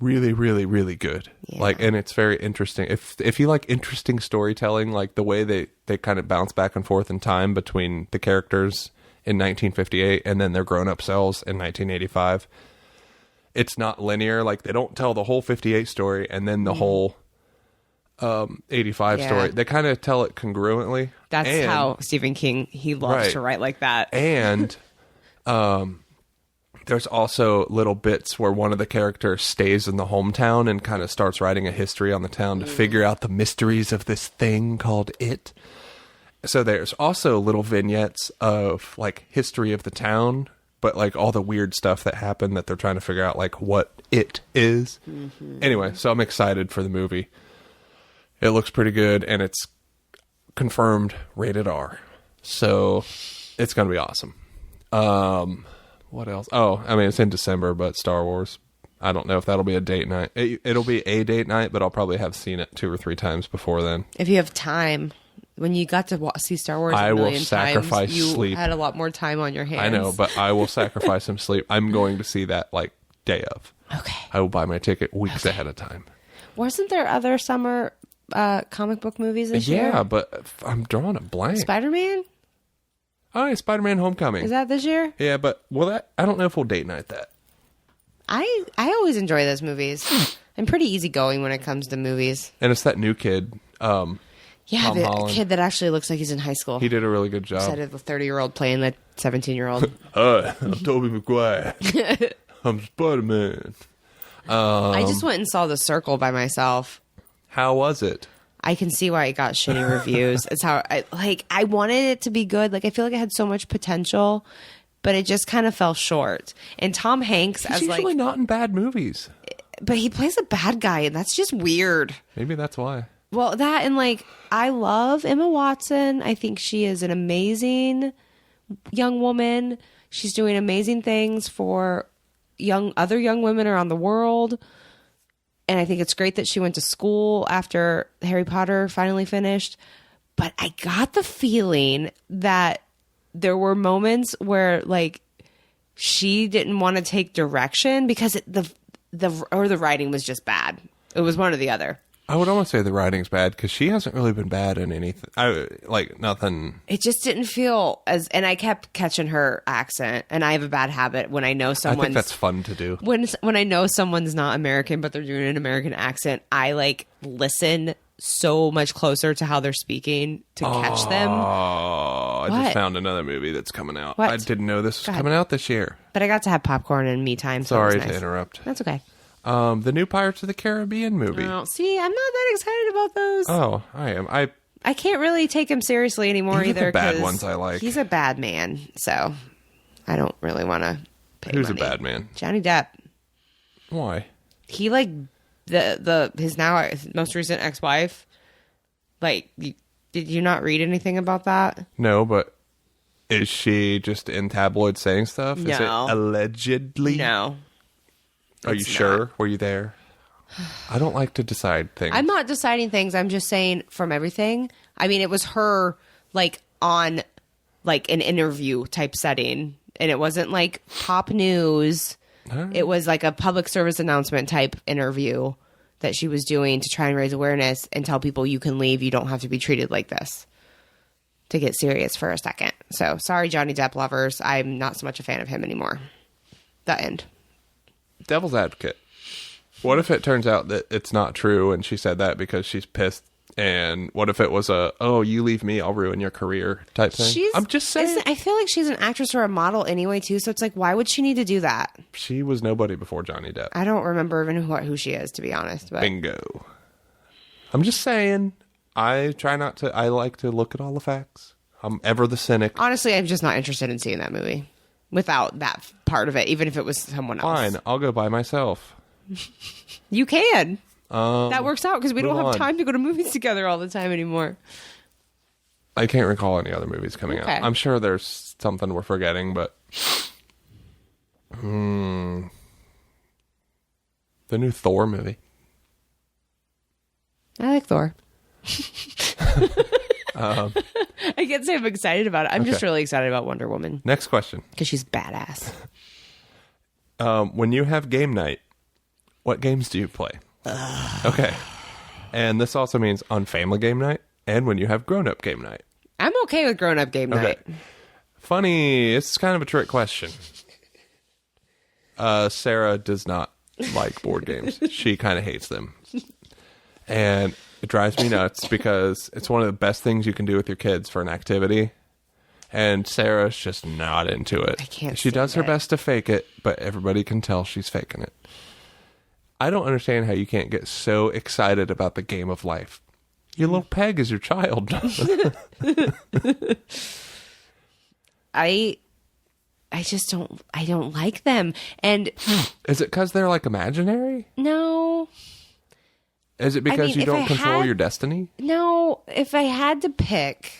really, really, really good. Yeah. And it's very interesting. If you like interesting storytelling, like the way they kind of bounce back and forth in time between the characters in 1958 and then their grown-up selves in 1985. It's not linear. Like they don't tell the whole 58 story and then the whole 85 story. They kind of tell it congruently. That's how Stephen King, he loves to write like that. And there's also little bits where one of the characters stays in the hometown and kind of starts writing a history on the town to figure out the mysteries of this thing called It. So there's also little vignettes of like history of the town, but like all the weird stuff that happened that they're trying to figure out like what it is. Mm-hmm. Anyway, so I'm excited for the movie. It looks pretty good, and it's confirmed rated R. So it's going to be awesome. What else? Oh, I mean, it's in December, but Star Wars. I don't know if that'll be a date night. It'll be a date night, but I'll probably have seen it 2 or 3 times before then. If you have time. When you got to see Star Wars I a will million sacrifice times, you sleep. had a lot more time on your hands. I know, but I will sacrifice some sleep. I'm going to see that like day of. Okay. I will buy my ticket weeks ahead of time. Wasn't there other summer comic book movies this year? Yeah, but I'm drawing a blank. Spider-Man? Oh, yeah, Spider-Man Homecoming. Is that this year? Yeah, but I don't know if we'll date night that. I always enjoy those movies. I'm pretty easygoing when it comes to movies. And it's that new kid. Yeah, the kid that actually looks like he's in high school. He did a really good job. Instead of the 30-year-old playing the 17-year-old. I'm Tobey Maguire. I'm Spider-Man. I just went and saw The Circle by myself. How was it? I can see why it got shitty reviews. It's how I wanted it to be good. Like I feel like it had so much potential, but it just kind of fell short. And Tom Hanks He's usually not in bad movies. But he plays a bad guy, and that's just weird. Maybe that's why. Well, that and like I love Emma Watson. I think she is an amazing young woman. She's doing amazing things for other young women around the world. And I think it's great that she went to school after Harry Potter finally finished. But I got the feeling that there were moments where like she didn't want to take direction because the writing was just bad. It was one or the other. I would almost say the writing's bad because she hasn't really been bad in anything. Nothing. It just didn't feel as, and I kept catching her accent. And I have a bad habit when I know someone's. I think that's fun to do. When I know someone's not American, but they're doing an American accent, I like listen so much closer to how they're speaking to catch them. Oh, I just found another movie that's coming out. What? I didn't know this was coming out this year. But I got to have popcorn and me time. So Sorry it was nice. to interrupt. That's okay. The new Pirates of the Caribbean movie. Oh, see, I'm not that excited about those. Oh, I am. I can't really take him seriously anymore Even either. The bad ones I like. He's a bad man, so I don't really want to pay Who's money. a bad man? Johnny Depp. Why? He like his most recent ex-wife. Like Did you not read anything about that? No, but is she just in tabloids saying stuff? Is it No. allegedly? No. Are you It's sure? not. Were you there? I don't like to decide things. I'm not deciding things. I'm just saying from everything. I mean, it was her like on like an interview type setting, and it wasn't like pop news. It was like a public service announcement type interview that she was doing to try and raise awareness and tell people you can leave. You don't have to be treated like this. To get serious for a second. So sorry, Johnny Depp lovers. I'm not so much a fan of him anymore. The end. Devil's advocate. What if it turns out that it's not true and she said that because she's pissed? And what if it was oh, you leave me, I'll ruin your career type thing? I'm just saying. I feel like she's an actress or a model anyway, too. So it's like, why would she need to do that? She was nobody before Johnny Depp. I don't remember even who she is, to be honest. But Bingo. I'm just saying. I like to look at all the facts. I'm ever the cynic. honestly, I'm just not interested in seeing that movie without that part of it, even if it was someone else. Fine, I'll go by myself. You can. That works out because we don't move have on. time to go to movies together all the time anymore. I can't recall any other movies coming Okay. out. I'm sure there's something we're forgetting, but the new Thor movie. I like Thor. I can't say I'm excited about it. I'm just Okay. really excited about Wonder Woman Next question. because she's badass. When you have game night, what games do you play? Okay. And this also means on family game night and when you have grown-up game night. I'm okay with grown-up game Okay. night. Funny, it's kind of a trick question. Sarah does not like board games. She kind of hates them. And it drives me nuts because it's one of the best things you can do with your kids for an activity. And Sarah's just not into it. I can't She does her stand it. best to fake it, but everybody can tell she's faking it. I don't understand how you can't get so excited about the game of life. Your little peg is your child. I just don't like them. And Is it because they're like imaginary? no, Is it because mean, you if don't I control had- your destiny? no, if I had to pick,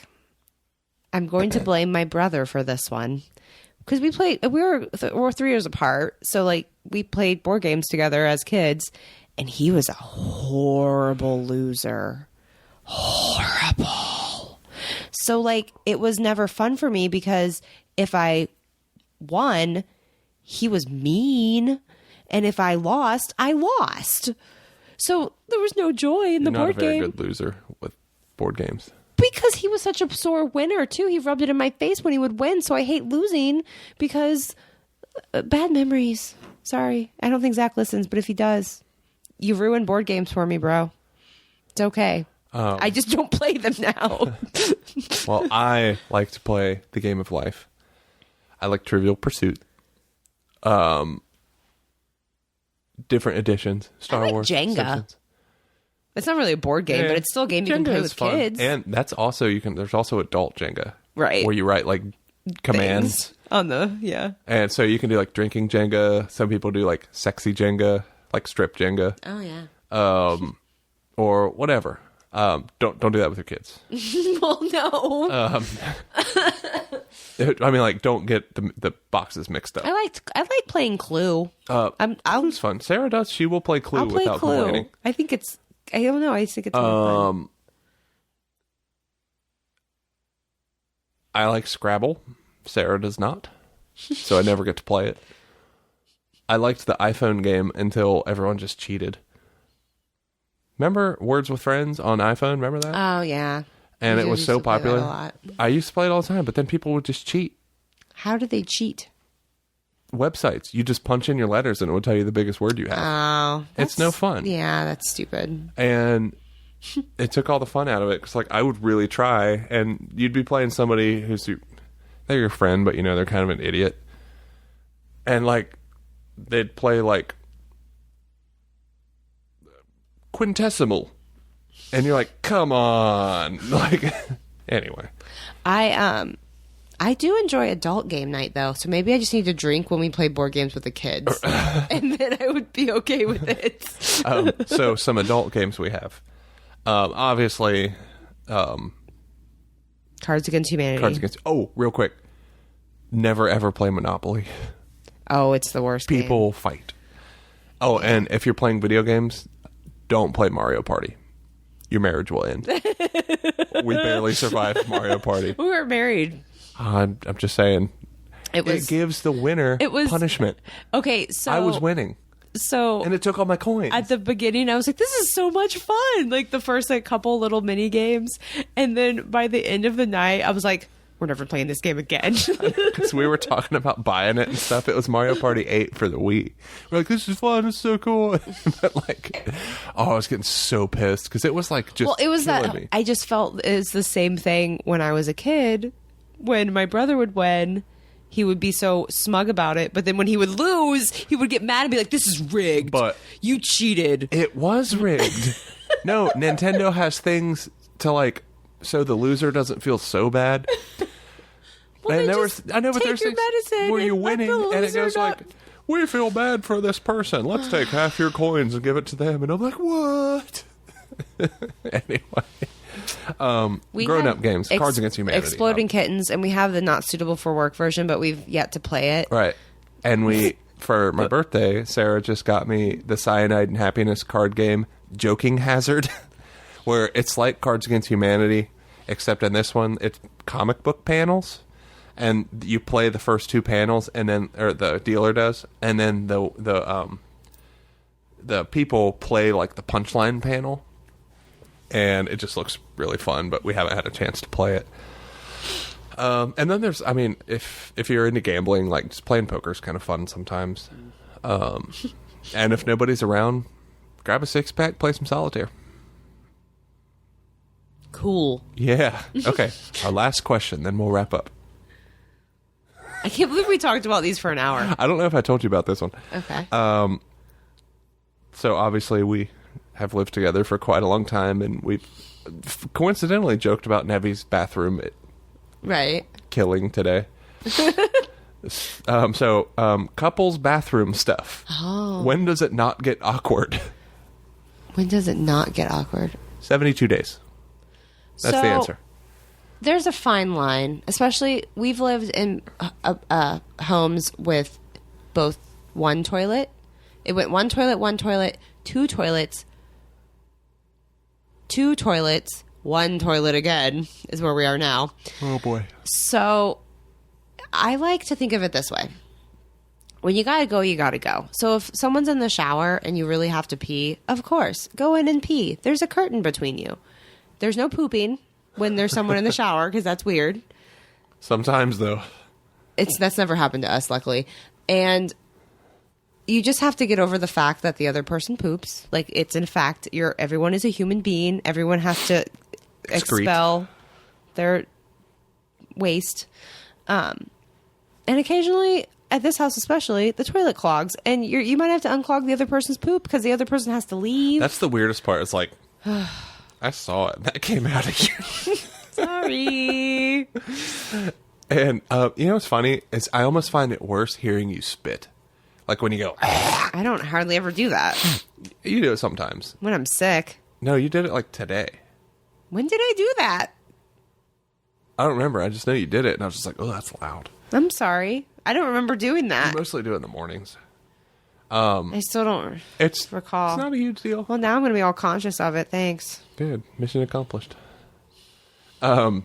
I'm going to blame my brother for this one. Because we're 3 years apart. So like we played board games together as kids and he was a horrible loser. Horrible. So like it was never fun for me because if I won, he was mean. And if I lost, I lost. So there was no joy in the You're not a board very game. good loser with board games. Because he was such a sore winner, too. He rubbed it in my face when he would win. So I hate losing because bad memories. Sorry. I don't think Zach listens, but if he does, you ruined board games for me, bro. It's okay. I just don't play them now. Well, I like to play the game of life. I like Trivial Pursuit. Different editions. Star like Wars. Jenga. Simpsons. It's not really a board game, Yeah. but it's still a game you can Jenga play is with fun. kids. And that's also, there's also adult Jenga. Right. Where you write like commands. Things on the, yeah. And so you can do like drinking Jenga. Some people do like sexy Jenga, like strip Jenga, Oh, yeah. or whatever. Don't do that with your kids. Well, no. I mean, like, don't get the boxes mixed up. I like playing Clue. Clue's fun. Sarah does. She will play Clue I'll play without Clue. complaining. I think it's, I don't know. I think it's really fun. I like Scrabble. Sarah does not. So I never get to play it. I liked the iPhone game until everyone just cheated. Remember Words with Friends on iPhone? Remember that? Oh, yeah. And You it was used so to play that popular. a lot. I used to play it all the time, but then people would just cheat. How did they cheat? Websites. You just punch in your letters and it would tell you the biggest word you have. Oh. It's no fun. Yeah, that's stupid. And it took all the fun out of it. Because, like, I would really try, and you'd be playing somebody they're your friend, but, they're kind of an idiot. And, like, they'd play, like, quintessimal. And you're like, come on. Like, anyway. I do enjoy adult game night, though. So maybe I just need to drink when we play board games with the kids. And then I would be okay with it. So some adult games we have. Obviously, Cards Against Humanity. Cards Against... Oh, real quick. Never, ever play Monopoly. Oh, it's the worst People fight. Oh, and if you're playing video games, don't play Mario Party. Your marriage will end. We barely survived Mario Party. We were married. I'm just saying. It gives the winner punishment. Okay, so... I was winning. And it took all my coins. At the beginning, I was like, this is so much fun. Like, the first, couple little mini games. And then by the end of the night, I was like, we're never playing this game again. Because we were talking about buying it and stuff. It was Mario Party 8 for the Wii. We're like, this is fun. It's so cool. But, I was getting so pissed. Because it was, just Well, it was that... me. I just felt it's the same thing when I was a kid. When my brother would win... He would be so smug about it, but then when he would lose, he would get mad and be like, this is rigged. But you cheated. It was rigged. No, Nintendo has things to so the loser doesn't feel so bad. Well, and I know, but there's your things where you're winning and it goes we feel bad for this person. Let's take half your coins and give it to them. And I'm like, what? Anyway. Grown-up games, Cards Against Humanity. Exploding Kittens, and we have the not suitable for work version, but we've yet to play it. Right. And for my birthday, Sarah just got me the Cyanide and Happiness card game, Joking Hazard, where it's like Cards Against Humanity, except in this one, it's comic book panels. And you play the first two panels, and then, or the dealer does, and then the people play the punchline panel. And it just looks really fun, but we haven't had a chance to play it. And then there's, if you're into gambling, just playing poker is kind of fun sometimes. And if nobody's around, grab a 6-pack, play some solitaire. Cool. Yeah. Okay. Our last question, then we'll wrap up. I can't believe we talked about these for an hour. I don't know if I told you about this one. Okay. So obviously we have lived together for quite a long time, and we've coincidentally joked about Nevi's bathroom right killing today. Couples bathroom stuff. Oh. When does it not get awkward? When does it not get awkward? 72 days. That's the answer. There's a fine line, especially we've lived in homes with both one toilet. It went one toilet, two toilets, one toilet again is where we are now. Oh, boy. So I like to think of it this way. When you gotta go, you gotta go. So if someone's in the shower and you really have to pee, of course, go in and pee. There's a curtain between you. There's no pooping when there's someone in the shower, because that's weird. Sometimes, though. That's never happened to us, luckily. And you just have to get over the fact that the other person poops. It's in fact, everyone is a human being. Everyone has to expel their waste. And occasionally, at this house especially, the toilet clogs. And you might have to unclog the other person's poop because the other person has to leave. That's the weirdest part. It's I saw it. That came out of you. Sorry. And you know what's funny? Is I almost find it worse hearing you spit. When you go, I don't hardly ever do that. You do it sometimes. When I'm sick. No, you did it today. When did I do that? I don't remember. I just know you did it, and I was just like, oh, that's loud. I'm sorry. I don't remember doing that. I mostly do it in the mornings. I still don't recall. It's not a huge deal. Well, now I'm going to be all conscious of it. Thanks. Good. Mission accomplished. That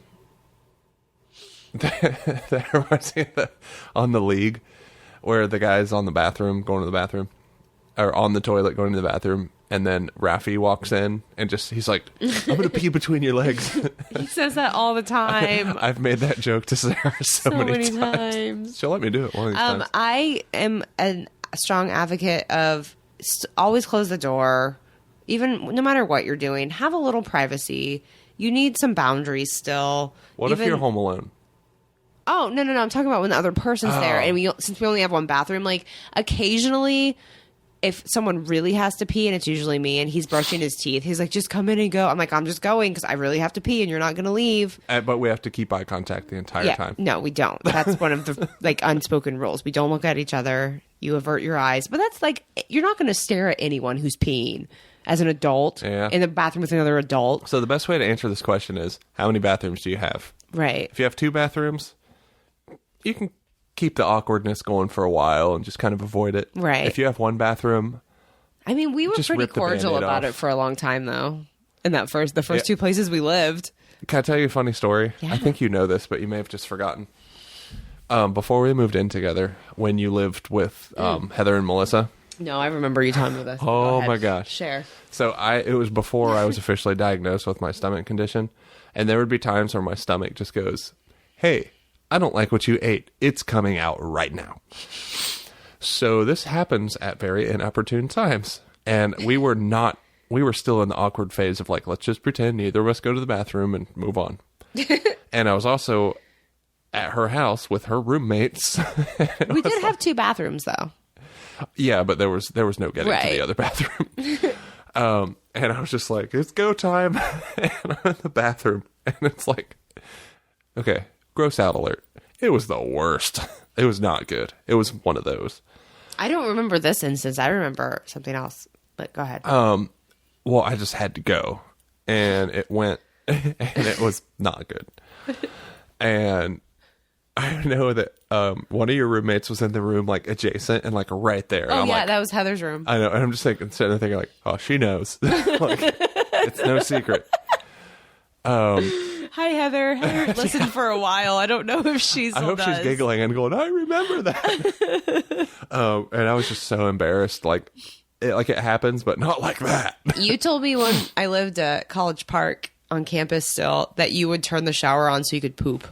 reminds me of on the league where the guy's on the bathroom, going to the bathroom, or on the toilet, going to the bathroom, and then Rafi walks in and he's like, I'm going to pee between your legs. He says that all the time. I've made that joke to Sarah so many times. She'll let me do it one of these times. I am a strong advocate of always close the door, even no matter what you're doing. Have a little privacy. You need some boundaries still. What if you're home alone? Oh, no. I'm talking about when the other person's there. And since we only have one bathroom, occasionally if someone really has to pee, and it's usually me, and he's brushing his teeth, he's like, just come in and go. I'm like, I'm just going because I really have to pee and you're not going to leave. But we have to keep eye contact the entire time. No, we don't. That's one of the unspoken rules. We don't look at each other. You avert your eyes. But that's you're not going to stare at anyone who's peeing as an adult in the bathroom with another adult. So the best way to answer this question is, how many bathrooms do you have? Right. If you have 2 bathrooms, you can keep the awkwardness going for a while and just kind of avoid it. Right. If you have 1 bathroom, I mean, we were just pretty rip the cordial Band-Aid about off. it for a long time, though. In the first Yeah. 2 places we lived. can I tell you a funny story? Yeah. I think you know this, but you may have just forgotten. Before we moved in together, when you lived with Heather and Melissa. No, I remember you telling me this. Go Oh ahead. my gosh. Share. So it was before I was officially diagnosed with my stomach condition. And there would be times where my stomach just goes, hey, I don't like what you ate. It's coming out right now. So this happens at very inopportune times. And we were still in the awkward phase of like, let's just pretend neither of us go to the bathroom and move on. And I was also at her house with her roommates. We did have 2 bathrooms, though. Yeah, but there was no getting to Right. the other bathroom. And I was just like, it's go time. And I'm in the bathroom. And it's like, okay, gross out alert. It was the worst. It was not good. It was one of those. I don't remember this instance. I remember something else. But go ahead. Well, I just had to go. And it went, and it was not good. And I know that one of your roommates was in the room, like, adjacent and, like, right there. oh, I'm yeah, like, that was Heather's room. I know. And I'm just thinking, sitting there thinking, like, oh, she knows. Like, it's no secret. Hi, Heather. Heather listened for a while. I don't know if she's. I hope she's giggling and going, I remember that. And I was just so embarrassed. Like it happens, but not like that. You told me when I lived at College Park on campus still that you would turn the shower on so you could poop.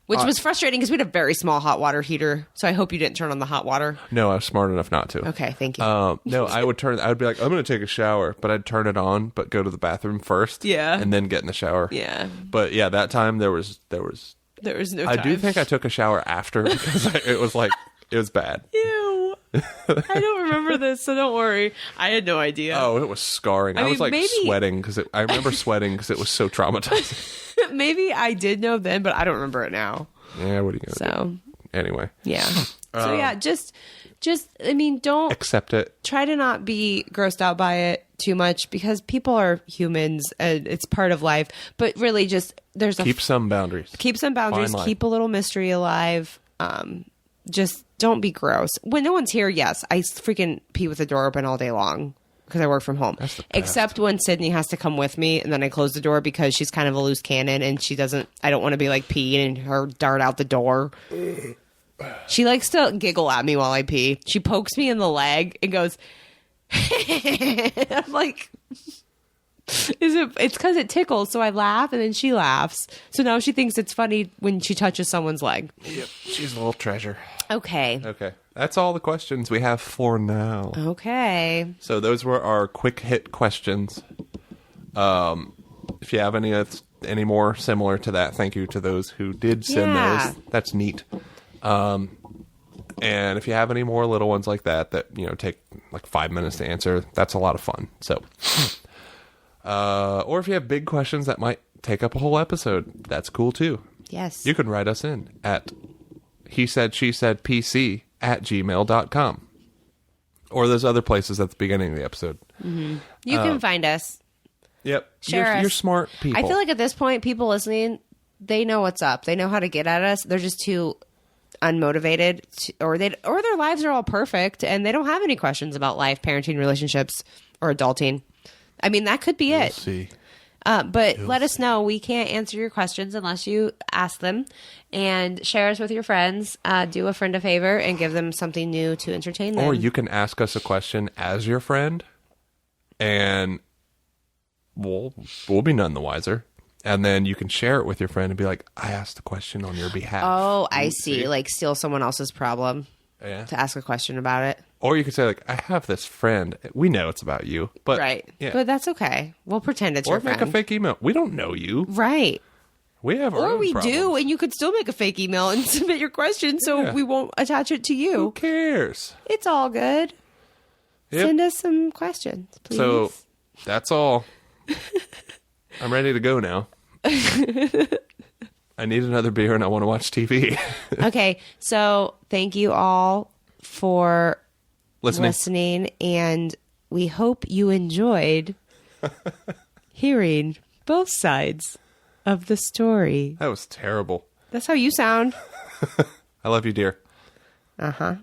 Which was frustrating because we had a very small hot water heater. So I hope you didn't turn on the hot water. No, I was smart enough not to. Okay, thank you. No, I would be like, I'm going to take a shower, but I'd turn it on, but go to the bathroom first. Yeah. And then get in the shower. Yeah. But yeah, that time there was There was no I time. do think I took a shower after because it was like, it was bad. Ew. I don't remember this, so don't worry. I had no idea. Oh, it was scarring. I mean, was like maybe- sweating because I remember sweating because it was so traumatizing. Maybe I did know then, but I don't remember it now. Yeah, what are you going to So, do? Anyway. yeah. So, yeah, just, I mean, don't Accept it. try to not be grossed out by it too much because people are humans and it's part of life. But really, just Keep some boundaries. keep some boundaries, Fine line. keep a little mystery alive. Just don't be gross. When no one's here, yes, I freaking pee with the door open all day long because I work from home. That's the best. Except when Sydney has to come with me and then I close the door because she's kind of a loose cannon and I don't want to be like peeing and her dart out the door. She likes to giggle at me while I pee. She pokes me in the leg and goes, I'm like, it's because it tickles. So I laugh and then she laughs. So now she thinks it's funny when she touches someone's leg. Yep. She's a little treasure. Okay. Okay. That's all the questions we have for now. Okay. So those were our quick hit questions. If you have any more similar to that, thank you to those who did send Yeah. those. That's neat. And if you have any more little ones like that take like 5 minutes to answer, that's a lot of fun. So, or if you have big questions that might take up a whole episode, that's cool too. Yes. You can write us in at hesaidshesaiidpc@gmail.com. Or those other places at the beginning of the episode. You can find us. Yep. Share us. You're smart people. I feel like at this point, people listening, they know what's up. They know how to get at us. They're just too unmotivated or their lives are all perfect and they don't have any questions about life, parenting, relationships, or adulting. I mean, that could be We'll it. see. But let us know. We can't answer your questions unless you ask them. And share us with your friends. Do a friend a favor and give them something new to entertain them. Or you can ask us a question as your friend, and we'll be none the wiser. And then you can share it with your friend and be like, I asked the question on your behalf. Oh, I see. Like steal someone else's problem Yeah. to ask a question about it. Or you could say, like, I have this friend. We know it's about you. But, Right. Yeah. But that's okay. We'll pretend it's Or your make friend. a fake email. We don't know you. Right. We have our Or own we problems. do, and you could still make a fake email and submit your question so Yeah. we won't attach it to Who you. cares? It's all good. Yep. Send us some questions, please. So that's all. I'm ready to go now. I need another beer and I want to watch TV. Okay, so thank you all for Listening. listening, and we hope you enjoyed hearing both sides of the story. That was terrible. That's how you sound. I love you, dear. Uh-huh.